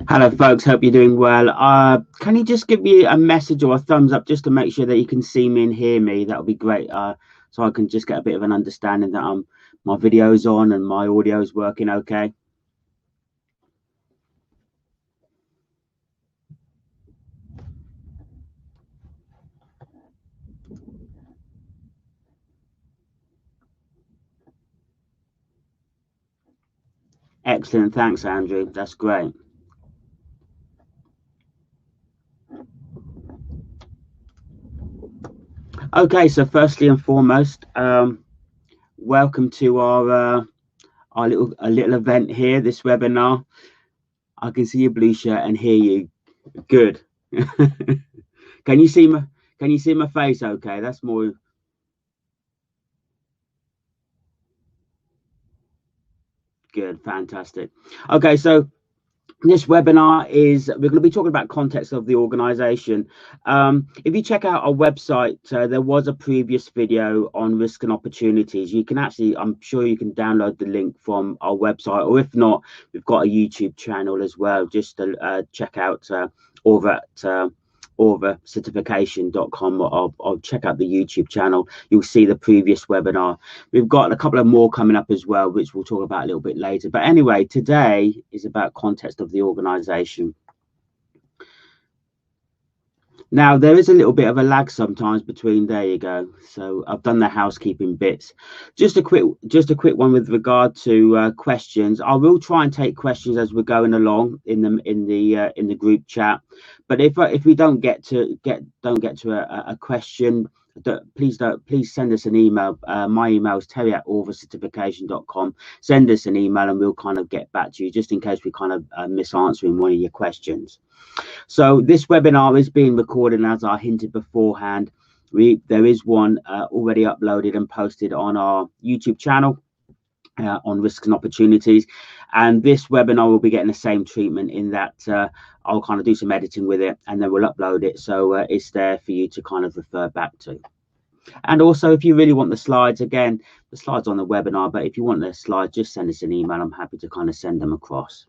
Hello, folks. Hope you're doing well. Can you just give me a message or a thumbs up just to make sure that you can see me and hear me? That would be great. So I can just get a bit of an understanding that my video's on and my audio's working okay. Excellent. Thanks, Andrew. That's great. Okay. So firstly and foremost, welcome to our little event here. This webinar. I can see your blue shirt and hear you. Good. Can you see my face? Okay. That's more. Good, fantastic. Okay, so this webinar is we're going to be talking about context of the organization. If you check out our website, there was a previous video on risk and opportunities. You can actually, I'm sure you can download the link from our website, or if not, we've got a YouTube channel as well. Just to check out over at certification.com, or check out the YouTube channel. You'll see the previous webinar. We've got a couple of more coming up as well, which we'll talk about a little bit later. But anyway, today is about context of the organization. Now, there is a little bit of a lag sometimes between, there you go. So I've done the housekeeping bits. Just a quick one with regard to questions. I will try and take questions as we're going along in the group chat. But if we don't get to a question, please send us an email. My email is terry@certification.com. Send us an email and we'll kind of get back to you, just in case we kind of miss answering one of your questions. So this webinar is being recorded, and as I hinted beforehand, there is one already uploaded and posted on our YouTube channel on risks and opportunities. And this webinar will be getting the same treatment in that I'll kind of do some editing with it and then we'll upload it. So it's there for you to kind of refer back to. And also, if you really want the slides, again, the slides on the webinar, but if you want the slides, just send us an email. I'm happy to kind of send them across.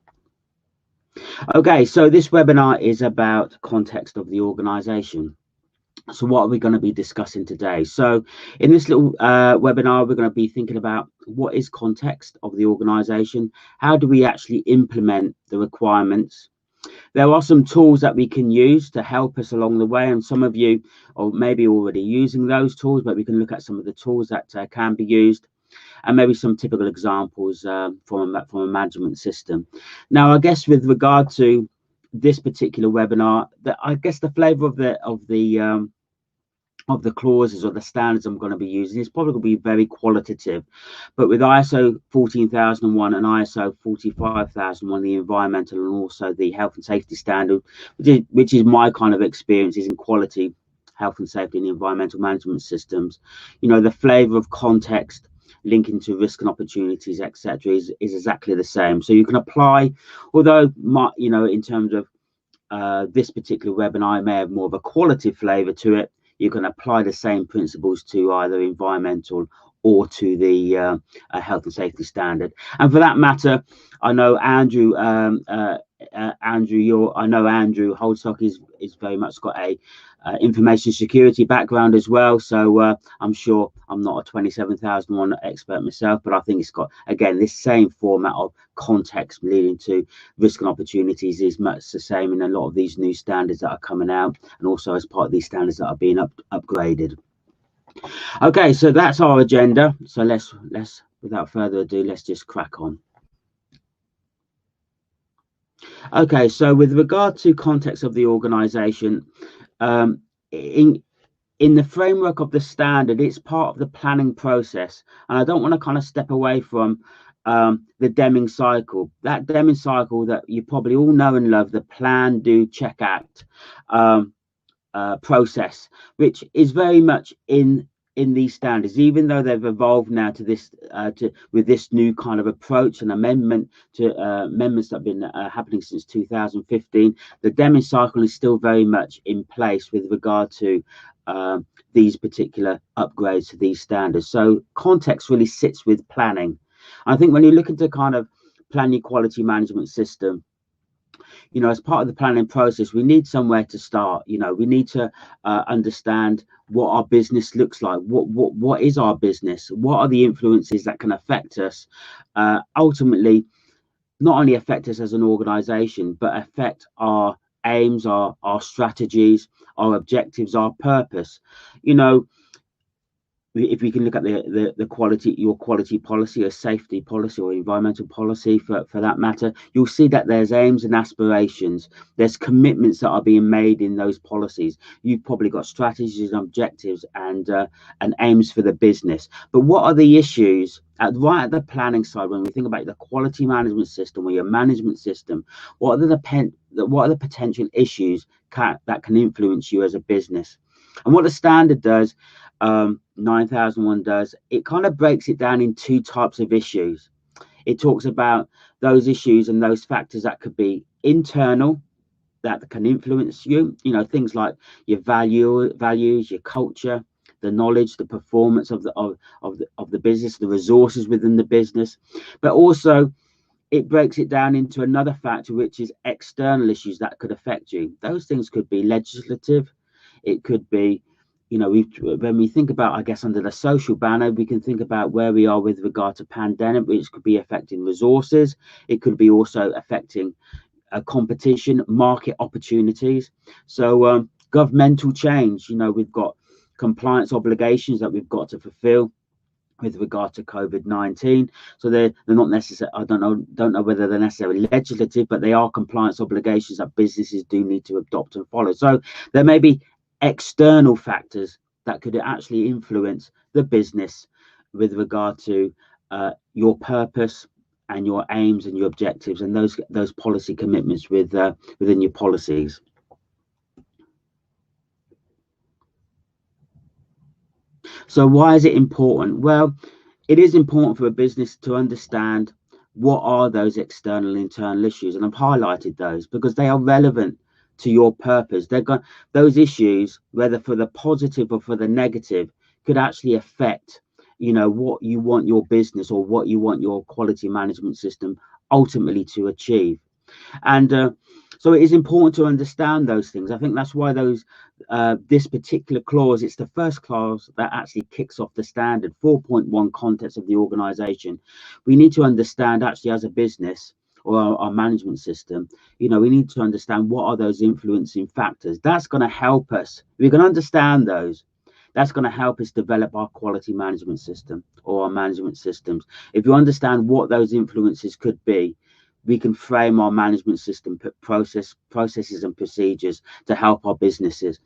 Okay, so this webinar is about context of the organization. So what are we going to be discussing today? So in this little webinar, we're going to be thinking about what is context of the organization? How do we actually implement the requirements? There are some tools that we can use to help us along the way, and some of you are maybe already using those tools, but we can look at some of the tools that can be used, and maybe some typical examples from a management system. Now, I guess with regard to this particular webinar, I guess the flavor of the clauses or the standards I'm going to be using is probably going to be very qualitative. But with ISO 14001 and ISO 45001, the environmental and also the health and safety standard, which is my kind of experiences in quality, health and safety and environmental management systems, you know, the flavor of context linking to risk and opportunities, etc., is exactly the same. So you can apply, although you know, in terms of this particular webinar, it may have more of a qualitative flavor to it. You can apply the same principles to either environmental or to the health and safety standard. And for that matter, I know Andrew, Andrew Holdstock is very much got a information security background as well. So I'm sure I'm not a 27001 expert myself, but I think it's got, again, this same format of context leading to risk and opportunities is much the same in a lot of these new standards that are coming out, and also as part of these standards that are being upgraded. Okay, so that's our agenda. So let's without further ado, let's just crack on. Okay, so with regard to context of the organization, in the framework of the standard, it's part of the planning process. And I don't want to kind of step away from the Deming cycle. That Deming cycle that you probably all know and love, the plan, do, check, act process, which is very much in these standards, even though they've evolved now to this with this new kind of approach and amendments that have been happening since 2015. The Deming cycle is still very much in place with regard to these particular upgrades to these standards. So context really sits with planning. I think when you look into kind of plan your quality management system, as part of the planning process, we need somewhere to start. We need to understand what our business looks like. What is our business? What are the influences that can affect us? Ultimately, not only affect us as an organization, but affect our aims, our strategies, our objectives, our purpose. You know, if we can look at the quality, your quality policy or safety policy or environmental policy for that matter, you'll see that there's aims and aspirations, there's commitments that are being made in those policies. You've probably got strategies and objectives and aims for the business. But what are the issues right at the planning side when we think about the quality management system or your management system? What are the potential issues that can influence you as a business? And what the standard does, 9001 does, it kind of breaks it down in two types of issues. It talks about those issues and those factors that could be internal, that can influence you, things like your values, your culture, the knowledge, the performance of the business, the resources within the business. But also it breaks it down into another factor, which is external issues that could affect you. Those things could be legislative. It could be, when we think about, I guess, under the social banner, we can think about where we are with regard to pandemic, which could be affecting resources. It could be also affecting competition, market opportunities. So governmental change, we've got compliance obligations that we've got to fulfill with regard to COVID-19. So they're not necessarily, I don't know whether they're necessarily legislative, but they are compliance obligations that businesses do need to adopt and follow. So there may be external factors that could actually influence the business with regard to your purpose and your aims and your objectives and those policy commitments within your policies. So why is it important? Well, it is important for a business to understand what are those external and internal issues, and I've highlighted those because they are relevant to your purpose. Those issues, whether for the positive or for the negative, could actually affect what you want your business or what you want your quality management system ultimately to achieve. And so it is important to understand those things. I think that's why this particular clause, it's the first clause that actually kicks off the standard 4.1 context of the organization. We need to understand actually as a business or our management system, we need to understand what are those influencing factors. That's going to help us. We can understand those. That's going to help us develop our quality management system or our management systems. If you understand what those influences could be, we can frame our management system processes and procedures to help our businesses,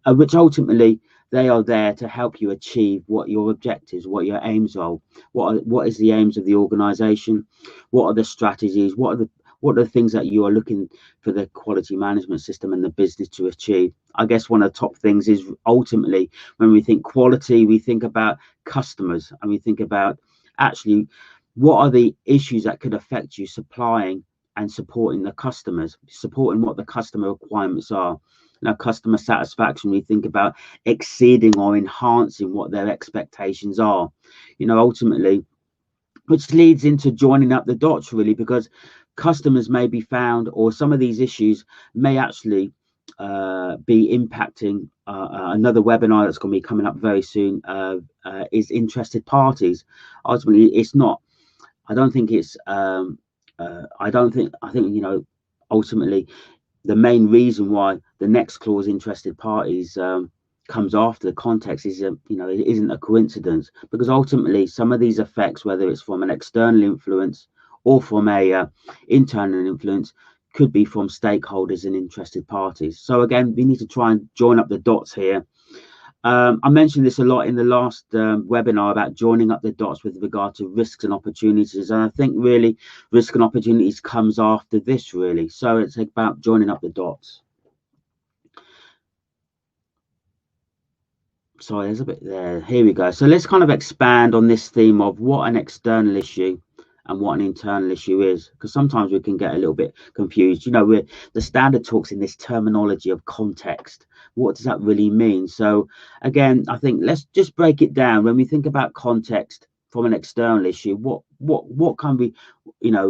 which ultimately they are there to help you achieve what your objectives, what your aims are, what is the aims of the organization, what are the strategies, what are the things that you are looking for the quality management system and the business to achieve. I guess one of the top things is ultimately when we think quality, we think about customers and we think about actually what are the issues that could affect you supplying and supporting the customers, supporting what the customer requirements are. Now, customer satisfaction, we think about exceeding or enhancing what their expectations are, ultimately, which leads into joining up the dots, really, because customers may be found, or some of these issues may actually be impacting another webinar that's going to be coming up very soon, is interested parties. Ultimately, it's not, I think ultimately the main reason why the next clause interested parties comes after the context is it isn't a coincidence, because ultimately some of these effects, whether it's from an external influence or from a internal influence, could be from stakeholders and interested parties. So again, we need to try and join up the dots here. I mentioned this a lot in the last webinar about joining up the dots with regard to risks and opportunities, and I think really risk and opportunities comes after this, really. So it's about joining up the dots. Sorry, there's a bit there. Here we go. So let's kind of expand on this theme of what an external issue and what an internal issue is, because sometimes we can get a little bit confused. The standard talks in this terminology of context. What does that really mean? So again, I think let's just break it down. When we think about context, from an external issue, what can we,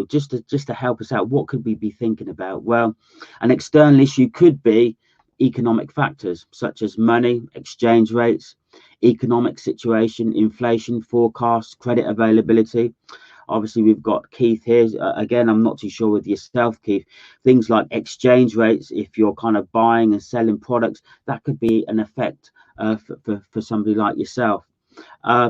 just to help us out, what could we be thinking about? Well, an external issue could be economic factors such as money, exchange rates, economic situation, inflation forecasts, credit availability. Obviously, we've got Keith here. Again, I'm not too sure with yourself, Keith. Things like exchange rates, if you're kind of buying and selling products, that could be an effect for somebody like yourself.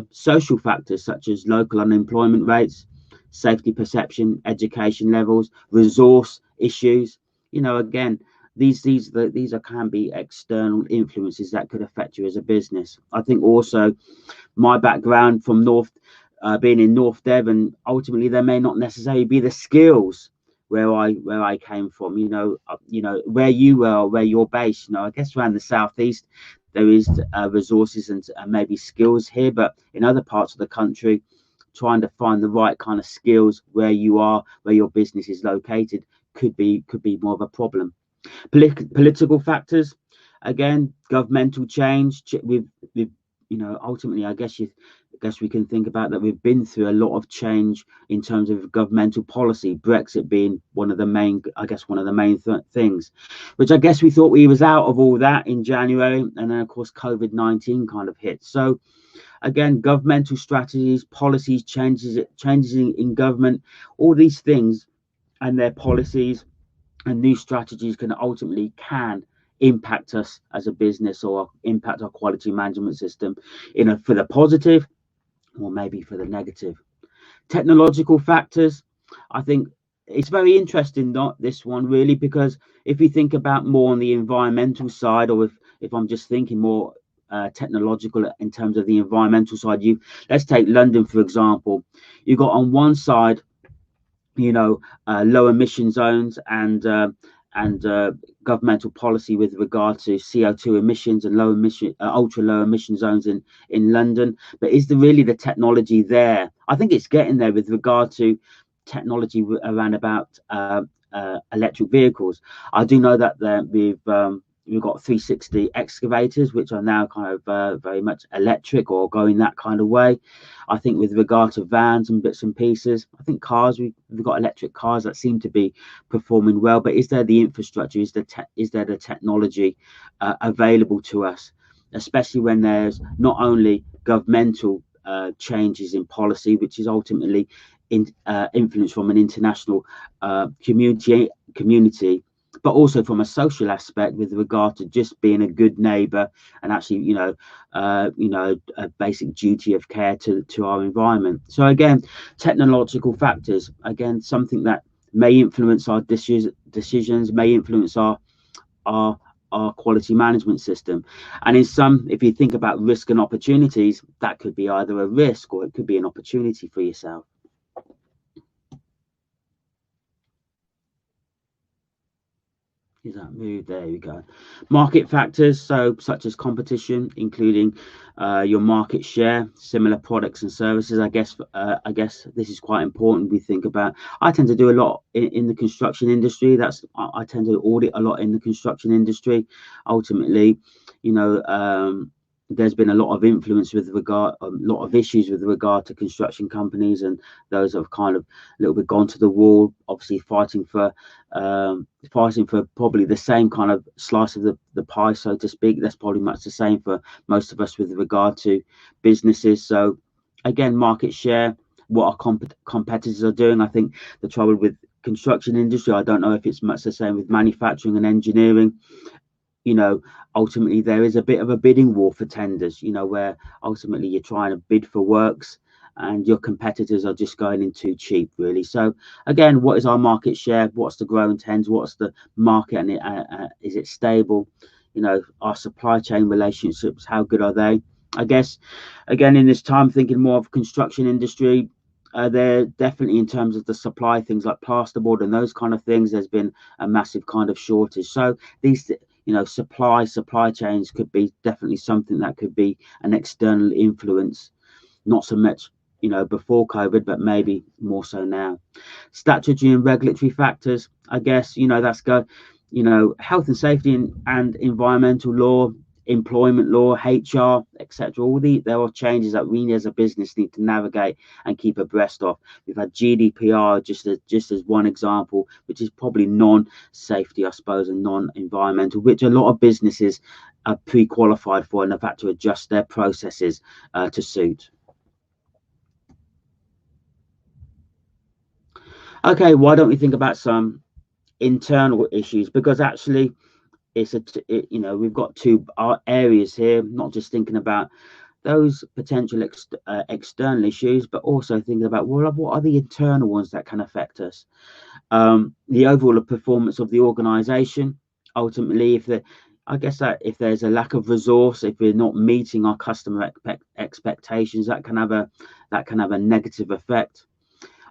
Social factors such as local unemployment rates, safety perception, education levels, resource issues. Again, these can be external influences that could affect you as a business. I think also my background from being in North Devon, ultimately there may not necessarily be the skills where I came from. Where you were, where you're based. I guess around the southeast there is resources and maybe skills here, but in other parts of the country, trying to find the right kind of skills where you are, where your business is located, could be more of a problem. Political factors, again, governmental change. Ultimately, I guess we can think about that. We've been through a lot of change in terms of governmental policy. Brexit being one of the main things, which I guess we thought we was out of all that in January, and then of course COVID-19 kind of hit. So again, governmental strategies, policies, changes in government, all these things and their policies and new strategies can impact us as a business or impact our quality management system for the positive or maybe for the negative. Technological factors, I think it's very interesting, not this one really, because if you think about more on the environmental side, or if I'm just thinking more technological in terms of the environmental side, let's take London for example. You've got on one side low emission zones and governmental policy with regard to CO2 emissions and ultra low emission zones in London. But is there really the technology there? I think it's getting there with regard to technology around about electric vehicles. I do know that we've got 360 excavators, which are now kind of very much electric or going that kind of way. I think with regard to vans and bits and pieces, I think cars, we've got electric cars that seem to be performing well. But is there the infrastructure? Is there the technology available to us, especially when there's not only governmental changes in policy, which is ultimately influence from an international community, but also from a social aspect with regard to just being a good neighbor and actually, a basic duty of care to our environment. So again, technological factors, again, something that may influence our decisions, may influence our quality management system. And if you think about risk and opportunities, that could be either a risk or it could be an opportunity for yourself. Is that move? There we go. Market factors, such as competition, including your market share, similar products and services. I guess this is quite important. We think about. I tend to do a lot in the construction industry. I tend to audit a lot in the construction industry. Ultimately, there's been a lot of influence a lot of issues with regard to construction companies, and those have kind of a little bit gone to the wall, obviously fighting for probably the same kind of slice of the pie, so to speak. That's probably much the same for most of us with regard to businesses. So again, market share, what our competitors are doing. I think the trouble with construction industry, I don't know if it's much the same with manufacturing and engineering. Ultimately there is a bit of a bidding war for tenders, where ultimately you're trying to bid for works and your competitors are just going in too cheap, really. So again, what is our market share? What's the growing trends? What's the market? And is it stable? Our supply chain relationships, how good are they? I guess, again, in this time, thinking more of construction industry, they're definitely, in terms of the supply, things like plasterboard and those kind of things, there's been a massive kind of shortage. So these supply chains could be definitely something that could be an external influence, not so much before COVID, but maybe more so now. Statutory and regulatory factors, I guess, that's health and safety and environmental law, employment law, HR, etc. There are changes that we as a business need to navigate and keep abreast of. We've had GDPR just as one example, which is probably non-safety, I suppose, and non-environmental, which a lot of businesses are pre-qualified for and have had to adjust their processes to suit. Okay, why don't we think about some internal issues? Because actually, we've got two areas here, not just thinking about those potential external issues, but also thinking about, well, what are the internal ones that can affect us? The overall performance of the organization. Ultimately, if there's a lack of resource, if we're not meeting our customer expectations, that can have a negative effect.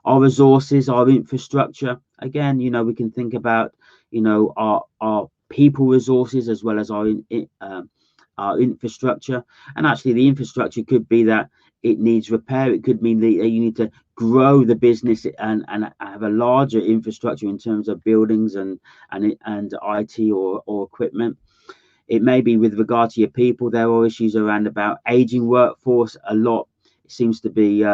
Our resources, our infrastructure. Again, we can think about, our people resources as well as our infrastructure. And actually, the infrastructure could be that it needs repair. It could mean that you need to grow the business and have a larger infrastructure in terms of buildings and IT or equipment. It may be with regard to your people. There are issues around about aging workforce. It seems to be.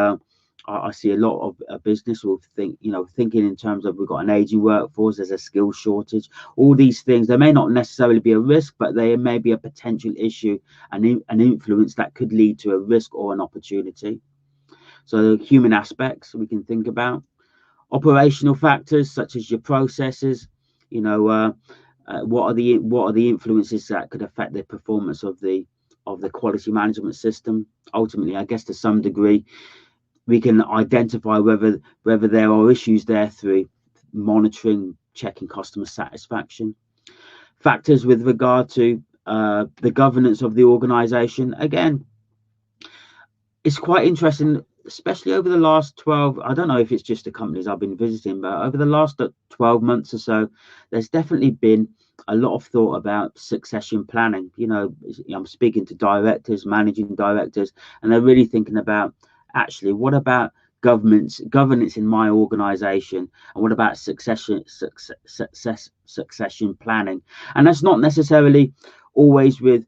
I see a lot of a business will thinking in terms of we've got an aging workforce, there's a skill shortage. All these things, they may not necessarily be a risk, but they may be a potential issue and an influence that could lead to a risk or an opportunity. So human aspects we can think about. Operational factors such as your processes, what are the influences that could affect the performance of the quality management system. Ultimately, I guess to some degree, we can identify whether there are issues there through monitoring, checking customer satisfaction. Factors with regard to the governance of the organization. Again, it's quite interesting, especially over the last 12, I don't know if it's just the companies I've been visiting, but over the last 12 months or so, there's definitely been a lot of thought about succession planning. I'm speaking to directors, managing directors, and they're really thinking about, actually, what about governance in my organization, and what about succession planning? And that's not necessarily always with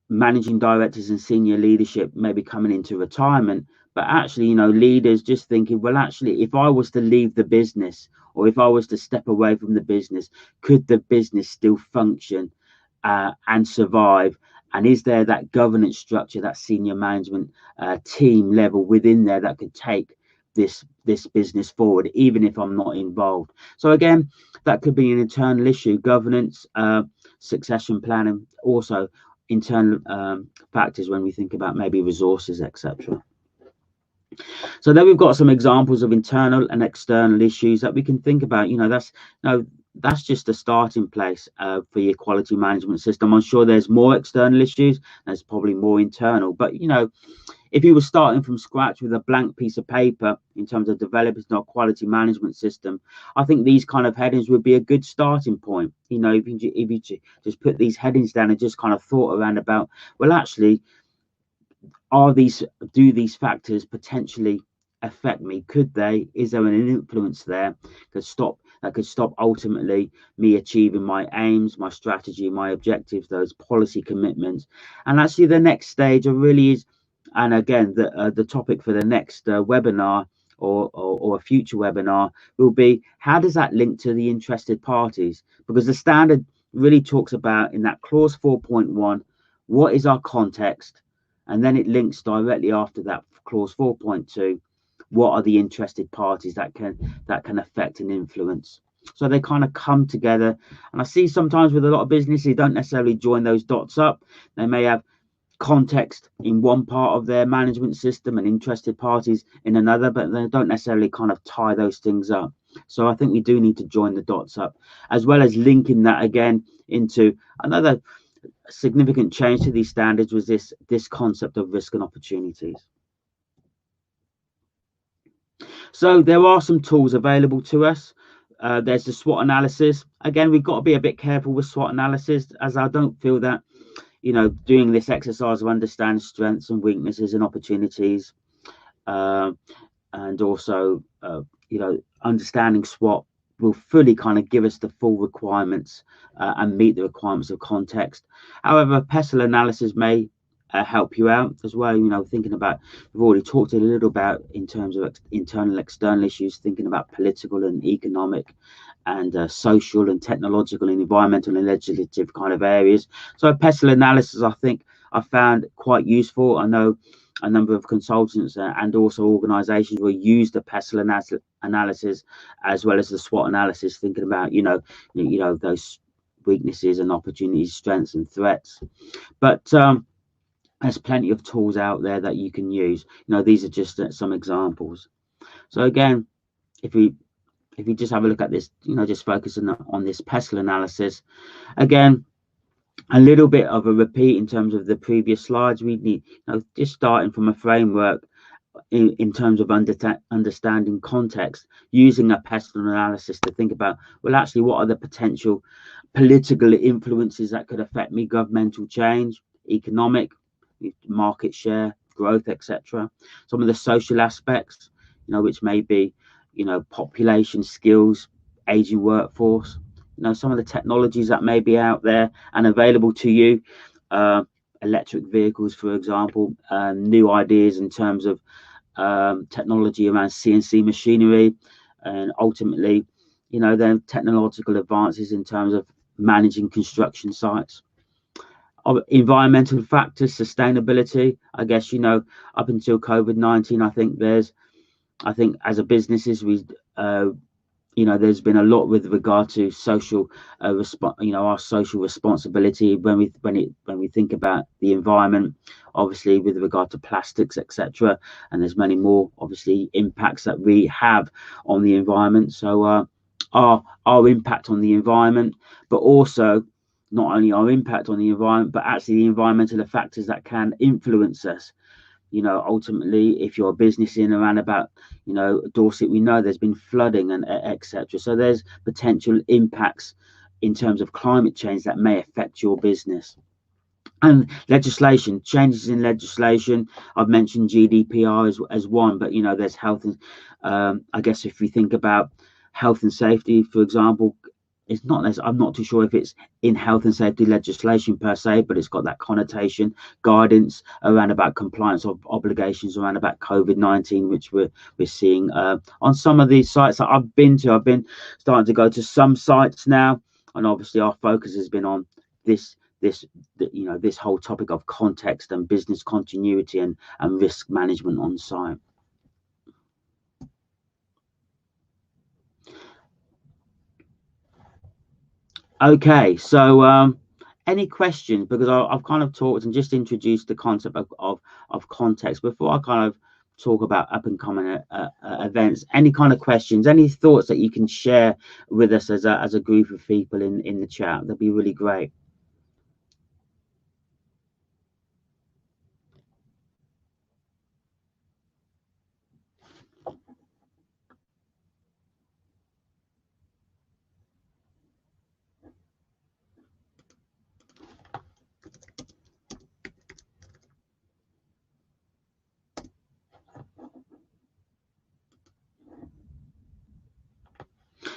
managing directors and senior leadership maybe coming into retirement, but actually leaders just thinking, well, actually, if I was to leave the business, or if I was to step away from the business, could the business still function and survive? And is there that governance structure, that senior management team level within there that could take this business forward, even if I'm not involved? So again, that could be an internal issue, governance, succession planning, also internal factors when we think about maybe resources, etc. So then we've got some examples of internal and external issues that we can think about. That's just a starting place for your quality management system. I'm sure there's more external issues, there's probably more internal, but if you were starting from scratch with a blank piece of paper in terms of developing a quality management system, I think these kind of headings would be a good starting point. If you just put these headings down and just kind of thought around about, well, actually, do these factors potentially affect me? Could they? Is there an influence there that could stop ultimately me achieving my aims, my strategy, my objectives, those policy commitments? And actually, the next stage really is, and again, the topic for the next webinar or a future webinar will be, how does that link to the interested parties? Because the standard really talks about, in that clause 4.1, what is our context? And then it links directly after that, clause 4.2, what are the interested parties that can affect and influence? So they kind of come together. And I see sometimes with a lot of businesses, they don't necessarily join those dots up. They may have context in one part of their management system and interested parties in another, but they don't necessarily kind of tie those things up. So I think we do need to join the dots up, as well as linking that again into another significant change to these standards, was this concept of risk and opportunities. So there are some tools available to us. There's the SWOT analysis. Again, we've got to be a bit careful with SWOT analysis, as I don't feel that doing this exercise of understanding strengths and weaknesses and opportunities, and also understanding SWOT will fully kind of give us the full requirements and meet the requirements of context. However, pestle analysis may help you out as well. Thinking about, we've already talked a little about in terms of internal, external issues, thinking about political and economic and social and technological and environmental and legislative kind of areas. So pestle analysis, I think, I found quite useful. I know a number of consultants and also organizations will use the pestle analysis as well as the SWOT analysis, thinking about those weaknesses and opportunities, strengths and threats. But there's plenty of tools out there that you can use. These are just some examples. So again, if we just have a look at this, just focusing on this pestle analysis again, a little bit of a repeat in terms of the previous slides. We need, just starting from a framework in terms of understanding context, using a pestle analysis to think about, well, actually, what are the potential political influences that could affect me, governmental change, economic, market share, growth, etc. Some of the social aspects, which may be, population, skills, aging workforce, some of the technologies that may be out there and available to you, electric vehicles, for example, new ideas in terms of technology around CNC machinery, and ultimately, then technological advances in terms of managing construction sites. Environmental factors, sustainability. I guess, up until COVID-19, I think as a businesses, there's been a lot with regard to social our social responsibility when we think about the environment, obviously with regard to plastics, etc. And there's many more obviously impacts that we have on the environment. So our impact on the environment, but also not only our impact on the environment, but actually the environmental factors that can influence us. Ultimately, if you're a business in around about, Dorset, we know there's been flooding and etc. So there's potential impacts in terms of climate change that may affect your business. And legislation, changes in legislation. I've mentioned GDPR as one, but there's health and I guess if we think about health and safety, for example, it's not necessarily, I'm not too sure if it's in health and safety legislation per se, but it's got that connotation, guidance around about compliance of obligations around about COVID-19, which we're seeing on some of these sites that I've been to. I've been starting to go to some sites now, and obviously our focus has been on this whole topic of context and business continuity and risk management on site. Okay, so any questions? Because I've kind of talked and just introduced the concept of context before I kind of talk about up and coming events. Any kind of questions? Any thoughts that you can share with us as a group of people in the chat? That'd be really great.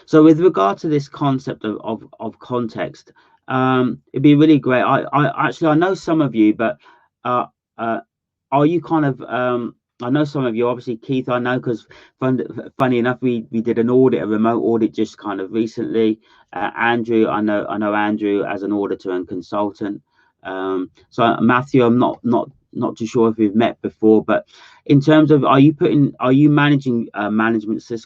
So with regard to this concept of context, it'd be really great. I know some of you, but are you kind of I know some of you, obviously Keith, I know, because funny enough, we did an audit, a remote audit just kind of recently. Andrew, I know Andrew as an auditor and consultant. So Matthew, I'm not too sure if we've met before, but in terms of, are you managing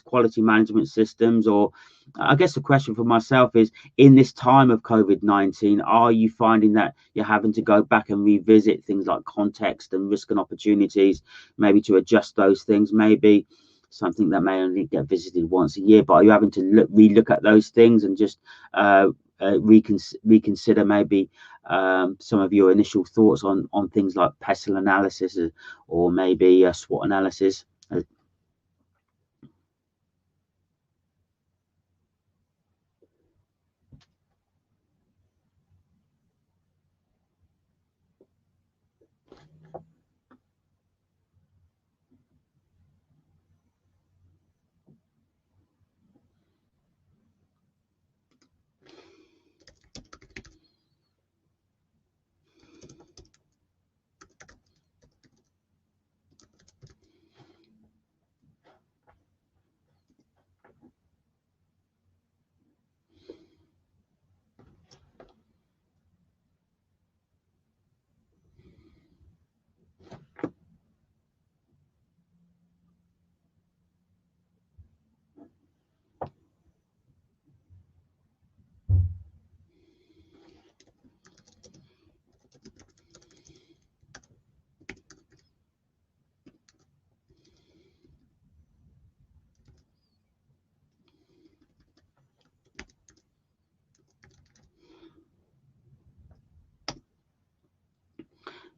quality management systems? Or I guess the question for myself is, in this time of COVID-19, are you finding that you're having to go back and revisit things like context and risk and opportunities, maybe to adjust those things, maybe something that may only get visited once a year, but are you having to relook at those things and just reconsider maybe some of your initial thoughts on things like pestle analysis or maybe SWOT analysis?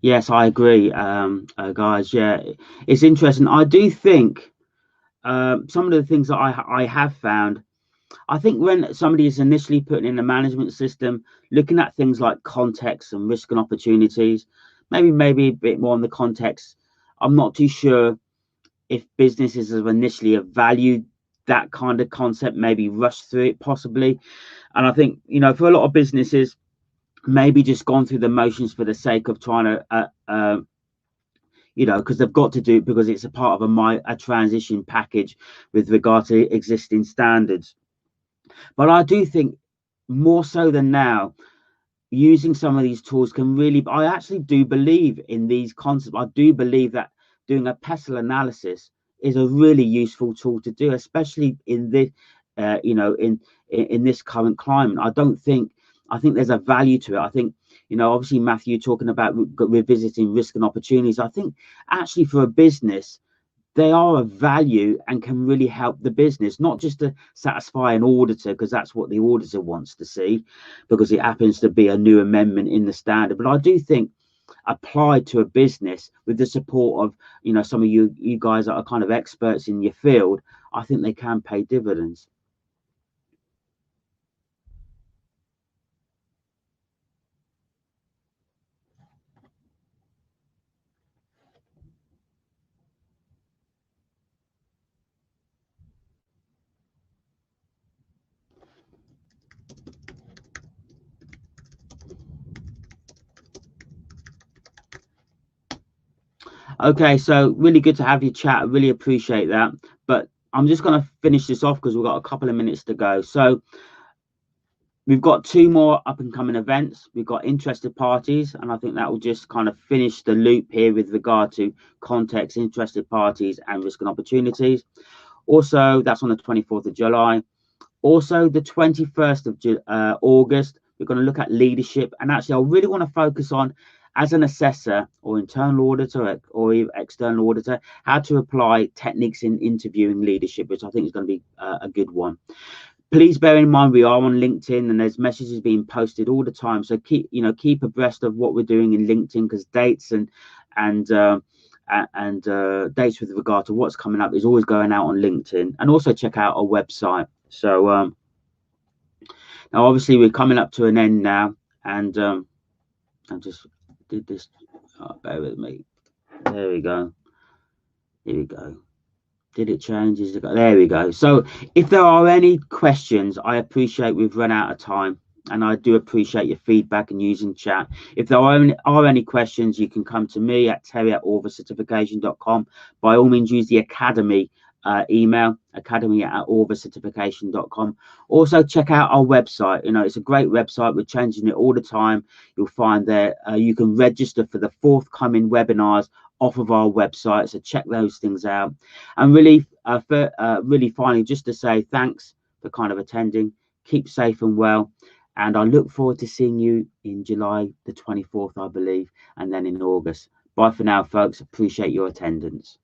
Yes, I agree, guys. Yeah, it's interesting. I do think some of the things that I have found. I think when somebody is initially putting in a management system, looking at things like context and risk and opportunities, maybe a bit more on the context. I'm not too sure if businesses have initially have valued that kind of concept, maybe rushed through it possibly. And I think, for a lot of businesses, maybe just gone through the motions for the sake of trying to, because they've got to do it because it's a part of a transition package with regard to existing standards. But I do think more so than now, using some of these tools can really, I actually do believe in these concepts. I do believe that doing a pestle analysis is a really useful tool to do, especially in this, in this current climate. I think there's a value to it. I think, obviously, Matthew, talking about revisiting risk and opportunities. I think actually for a business, they are of value and can really help the business, not just to satisfy an auditor, because that's what the auditor wants to see, because it happens to be a new amendment in the standard. But I do think applied to a business with the support of, some of you guys that are kind of experts in your field, I think they can pay dividends. Okay, so really good to have you chat. I really appreciate that. But I'm just going to finish this off because we've got a couple of minutes to go. So we've got two more up and coming events. We've got interested parties, and I think that will just kind of finish the loop here with regard to context, interested parties, and risk and opportunities. Also, that's on the 24th of July. Also, the 21st of August, we're going to look at leadership. And actually, I really want to focus on, as an assessor or internal auditor or external auditor, how to apply techniques in interviewing leadership, which I think is going to be a good one. Please bear in mind we are on LinkedIn and there's messages being posted all the time. So keep abreast of what we're doing in LinkedIn, because dates and dates with regard to what's coming up is always going out on LinkedIn. And also check out our website. So now obviously we're coming up to an end now, and I just did this. Bear with me. There we go. Here we go. Did it change? There we go. So if there are any questions, I appreciate we've run out of time, and I do appreciate your feedback and using chat. If there are any questions, you can come to me at terry@orvacertification.com. By all means, use the academy email, academy@orvacertification.com. Also check out our website. It's a great website. We're changing it all the time. You'll find there you can register for the forthcoming webinars off of our website, so check those things out. And really finally, just to say thanks for kind of attending. Keep safe and well, and I look forward to seeing you in July the 24th, I believe, and then in August. Bye for now, folks. Appreciate your attendance.